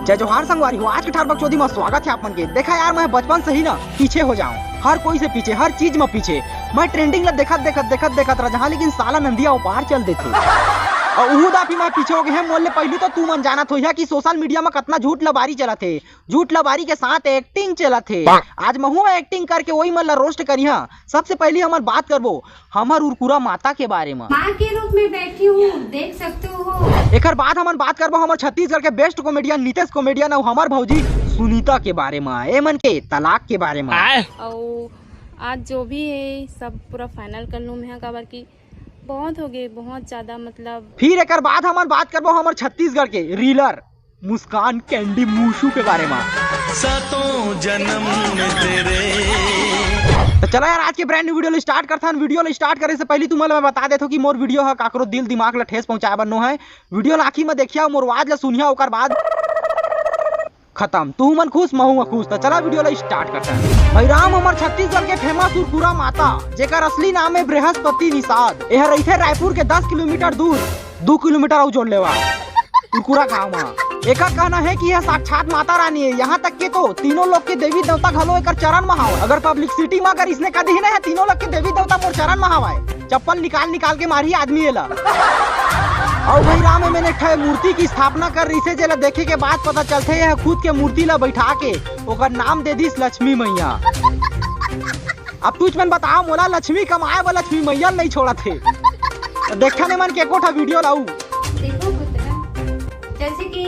जय जोहार संगवारी हो। आज के ठार बकचोदी में स्वागत है आपन के। देखा यार, मैं बचपन से ही ना पीछे हो जाऊं, हर कोई से पीछे, हर चीज में पीछे। मैं ट्रेंडिंग ला देखत रहा जहाँ, लेकिन साला नंदिया ऊपर चल देते और उहू दाफी मैं पीछे हो गए हैं। मोल ले पहलू तो तू मन जाना थो कि सोशल मीडिया में कितना झूठ लबारी चला थे, झूठ लबारी के साथ एक्टिंग चला थे। आज महू एक्टिंग करके वही मन ला रोस्ट करी। हाँ, सबसे पहले हमार बात करबो हमार उर्कुरा माता के बारे में। माँ के रूप में बैठी हूँ, देख सकते हो। एक बाद हम बात करबो हमार छत्तीसगढ़ के बेस्ट कॉमेडियन नीतीश कॉमेडियन और हमार भौजी सुनीता के बारे में, एमन के तलाक के बारे में। और आज जो भी है सब पूरा फाइनल कर लूँ मैं काबर की बहुत हो गए, बहुत ज्यादा मतलब। फिर एक बाद हम बात करबो हमार छत्तीसगढ़ के रीलर मुस्कान कैंडी मूशू के बारे में। सातों जन्म तेरे। तो चलो यार, आज के ब्रांड न्यू वीडियो स्टार्ट करता हूं। वीडियो स्टार्ट करे से पहले तुम्हें मैं बता देता हूं कि मोर वीडियो है काकरो दिल दिमाग ला ठेस पहुंचाए बनो है। वीडियो लाखी में देखिया, मोर आवाज ला सुनिया, ओकर बाद खत्म। तू मन खुश, महू खुश। तो चला वीडियो ला स्टार्ट करता है। भाई राम हमार छत्तीसगढ़ के फेमस उर्कुरा माता, जेकर असली नाम है बृहस्पति निषाद। यह रही रायपुर के 10 किलोमीटर दूर, 2 किलोमीटर और जोड़ लेवा उर्कुरा गाँव में। एक कहना है कि यह साक्षात माता रानी है। यहाँ तक के तो तीनों लोग के देवी देवता घलो एक चरण में हाव। अगर पब्लिसिटी में अगर इसने कदी है तीनों लोग के देवी देवता मोर चरण में हवाए, चप्पल निकाल के मारी आदमी एला। और भाई राम में मैंने एक मूर्ति की स्थापना कर रही से, जेला देखे के बाद पता चलते है खुद के मूर्ति ला बैठा के ओकर नाम दे दी लक्ष्मी मैया। अब तुझ मन बताओ मोला लक्ष्मी कमाए वाला लक्ष्मी मैया नहीं छोड़ा थे। देखा ने मन के कोठा वीडियो लाऊ। देखो पुत्र, जैसे कि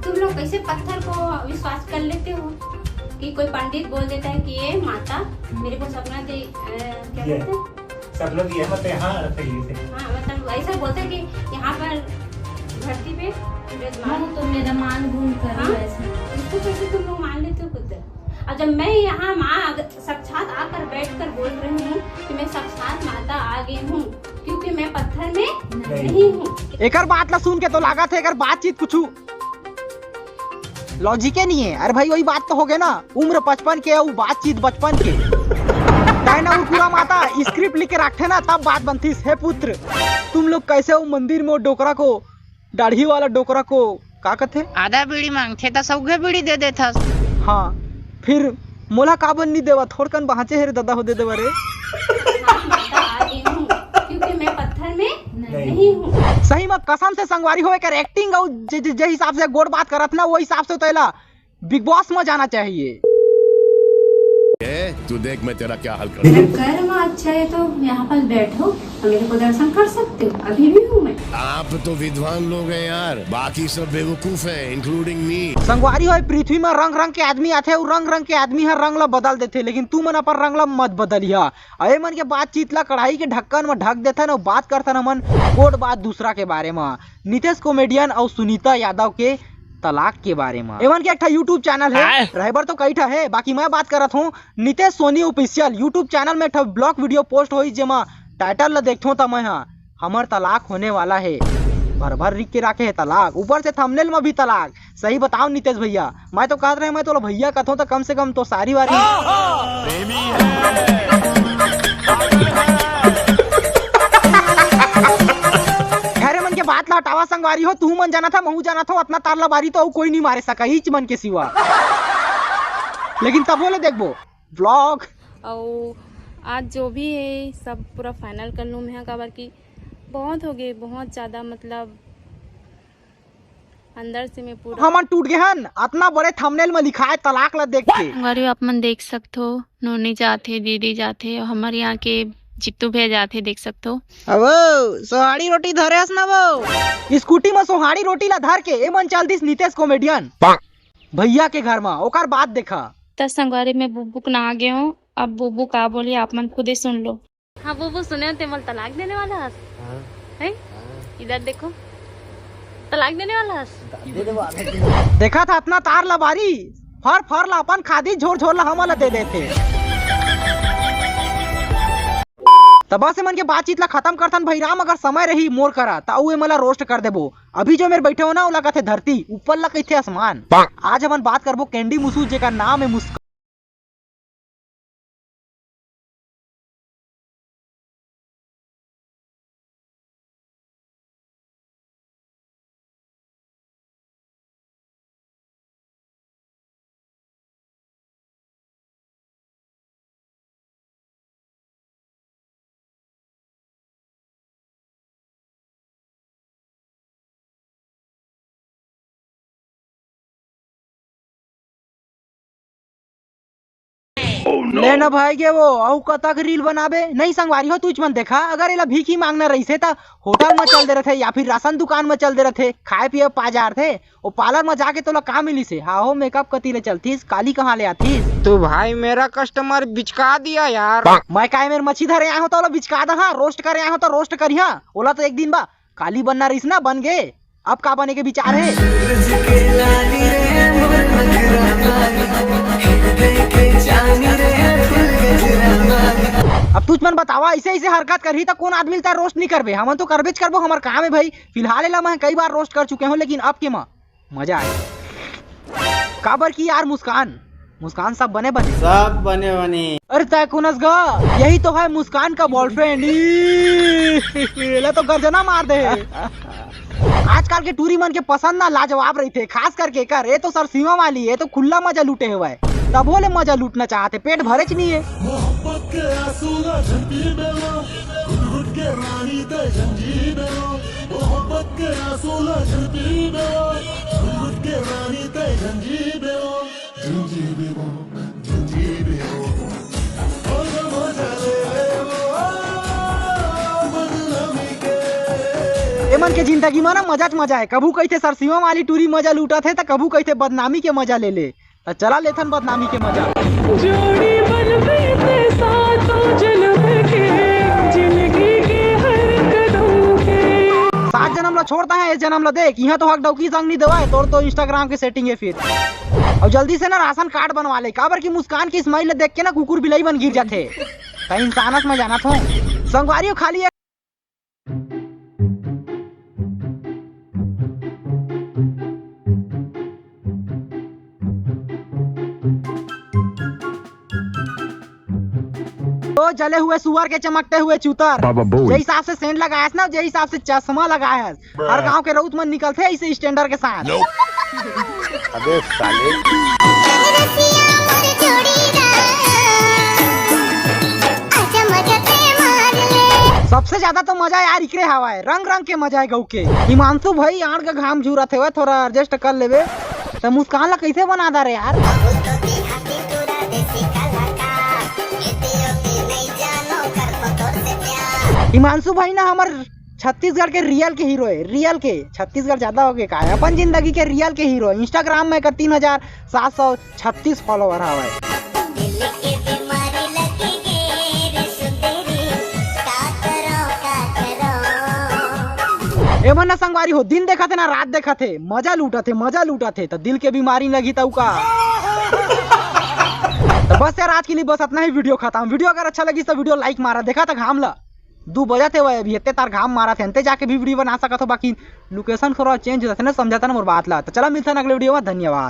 तुम लोग कैसे पत्थर को विश्वास कर लेते हो कि कोई पंडित बोल देता है कि ये माता मेरे को सपना दे, क्या कहते हैं, सब लोग ये मत यहाँ रखिए से। हाँ मतलब ऐसा बोलते हैं कि यहाँ पर धरती पे विराजमान तो मेरा मान गुण कर। हाँ, इसको कैसे तुम लोग मान लेते हो पुत्र? और जब मैं यहाँ माँ साक्षात आकर बैठकर बोल रही हूँ कि मैं साक्षात माता आ गई हूँ, क्योंकि मैं पत्थर में नहीं हूँ। एक बात ला सुन के तो लगा थे बातचीत कुछ लॉजिक नहीं है। अरे भाई वही बात तो हो गए ना, उम्र 55 के और बातचीत बचपन के। पूरा माता स्क्रिप्ट लिख के रखते ना, तब बात बनती है पुत्र। तुम लोग कैसे हो मंदिर में डोकरा को, दाढ़ी वाला डोकरा को का कहते? आधा बीड़ी मांगते तो सौगे बीड़ी दे देता। हाँ, फिर मोला काबन नहीं देवा, थोड़कन बहाचे है रे दादा हो दे देवा रे। क्योंकि मैं पत्थर में नहीं हूँ। सही में कसम से संगवारी हो कर एक्टिंग और जे हिसाब से गोड़ बात करत ना, वो हिसाब से तो बिग बॉस में जाना चाहिए। तू देख मैं तेरा क्या हल मेरा कर्म अच्छा है तो यहाँ पर बैठो और मेरे को दर्शन कर सकते हो। अभी भी हूँ मैं। आप तो विद्वान लोग हैं यार, बाकी सब बेवकूफ हैं, इंक्लूडिंग मी। संगवारी हो पृथ्वी में रंग रंग के आदमी आते और रंग रंग के आदमी हर रंग ला बदल देते, लेकिन तू मन अपन रंग ला मत बदलिया। अरे मन के बातचीत ला कढ़ाई के ढक्कन में ढक देता ना, बात करता ना मन कोट बात दूसरा के बारे में। नीतीश कॉमेडियन और सुनीता यादव के तलाक के बारे में। एवन के एक यूट्यूब चैनल है, रहबर तो कई है, बाकी मैं बात करत हूँ Nitish Soni official YouTube channel में एक ब्लॉग वीडियो पोस्ट हुई, जेमा टाइटल ला देखो तो मैं हमर तलाक होने वाला है, भर भर लिख के रखे है तलाक, ऊपर से थंबनेल में भी तलाक। सही बताओ नीतीश भैया, मैं तो कह रहे मैं तो भैया कहता हूँ तो कम से कम तो सारी बारी बात ला हटावा। संगवारी हो तू मन जाना था, महू जाना था, अपना तार ला बारी तो कोई नहीं मारे सका ही मन के सिवा। लेकिन तब बोले देखबो व्लॉग। और आज जो भी है सब पूरा फाइनल कर लूँ मैं काबर की बहुत हो गए, बहुत ज्यादा मतलब अंदर से मैं पूरा हमन टूट गए हन। इतना बड़े थंबनेल में लिखा है तलाक ला देख के। गरीब आप मन देख सकते हो, नोनी जाते, दीदी जाते, और हमारे यहाँ के जित्तू भैया जाते, देख सकते हो। अब सोहाड़ी रोटी धरे हस ना वो स्कूटी में सोहाड़ी रोटी ला धर के एमन चल दिस नीतीश कॉमेडियन भैया के घर में। ओकर बात देखा 10 संगवारी में बुब्बू को ना गए हूँ। अब बुब्बू का बोली आप मन खुद ही सुन लो। हाँ बुब्बू सुने ते मल तलाक देने वाला है? इधर देखो, तलाक देने वाला है। देखा था अपना तार ला बारी फर ला अपन खादी झोर ला हमला दे देते। तब से मन के बातचीत ला खत्म करथन। भाई राम अगर समय रही मोर करा तो मला रोस्ट कर देबो। अभी जो मेरे बैठे हो ना, वो कहते धरती, ऊपर ला कहते आसमान। आज हम बात करबो कैंडी मूसू, जेका नाम है मुस्कान। ले न भाई के वो औ कतक रील बनाबे नहीं संगवारी हो तुझ मन देखा अगर एला भीख ही मांगना रही थे ता होटल में चल दे रहे थे या फिर राशन दुकान में चल दे रहे थे खाए पिए पाजार थे वो पार्लर में जाके तोला का मिली से हाँ हो मेकअप कती ले चलतीस काली कहाँ ले आतीस तो भाई मेरा कस्टमर बिचका दिया यार। मैं काय मेरे मच्छी धरे आया हो तो बिचका दहा रोस्ट करे आया हो तो रोस्ट करिया ओला तो एक दिन बा काली बनना रहीस ना बन गए अब का बने के विचार है। अब तुझ मन बतावा ऐसे ऐसे हरकत करही तो कौन आदमी तार रोस्ट नहीं करबे हम तो करबेच करबो हमार काम है भाई फिलहाल एला मैं कई बार रोस्ट कर चुके हूँ लेकिन अब के माँ मजा आए काबर की यार मुस्कान सब बने बने अरे तय कुनस गा यही तो है मुस्कान का बॉयफ्रेंड ले तो गर्जना मार दे। आजकल के टूरी मन के पसंद ना लाजवाब रही थे खास करके कर ये तो सर सीमा वाली है तो खुला मजा लूटे हुआ है तब ले मजा लूटना चाहते पेट भरे च नहीं है। एमन के जिंदगी में ना मजा है कभू कहते सरसीमा वाली टूरी मजा लूटा थे तो कभू कहते बदनामी के मजा ले ले तो चला लेथन बदनामी के मजा। जोड़ी बनते सातों जन्म के जिंदगी के हर कदम के 7 जन्म ला छोड़ता है इस जन्म ला देख यहाँ तो हक डौकी संग नहीं दवा है तोर तो इंस्टाग्राम के सेटिंग है फिर और जल्दी से ना राशन कार्ड बनवा ले काबर की मुस्कान की स्माइल देख के ना कुकुर बिलाई बन गिर जाते कहीं इंसानस में जाना था संगवारी खाली है। तो जले हुए सुअर के चमकते हुए चूतर जे हिसाब से सेंट लगाया ना जे हिसाब से चश्मा लगाया हर गांव के रउत मन निकलते हैं इसे स्टैंडर्ड के साथ। अबे साले सबसे ज्यादा तो मजा यार इकरे हवा है रंग के मजा है गौ के हिमांशु भाई आड़ का घाम झूरत है थोड़ा एडजस्ट कर लेवे तो मुस्कान ला कैसे बना दा रे यार। हिमांशु भाई ना हमार छत्तीसगढ़ के रियल के हीरो है रियल के छत्तीसगढ़ ज्यादा हो गए का है अपन जिंदगी के रियल के हीरो इंस्टाग्राम में कर 3736 फॉलोवर हवा है। एमन ना संगवारी हो दिन देखा थे ना रात देखा थे मजा लूटा थे तो दिल के बीमारी लगी तो का तो बस यार आज के लिए बस इतना ही वीडियो खत्म। वीडियो अगर अच्छा लगी तो वीडियो लाइक मारा देखा था घाम ला 2 बजे थे अभी इतने तार घाम मारा थे अंते जाके भी वीडियो बना सका तो बाकी लोकेशन थोड़ा चेंज होता है ना समझाता ना मोर बात ला तो चला मिलता है अगले वीडियो में धन्यवाद।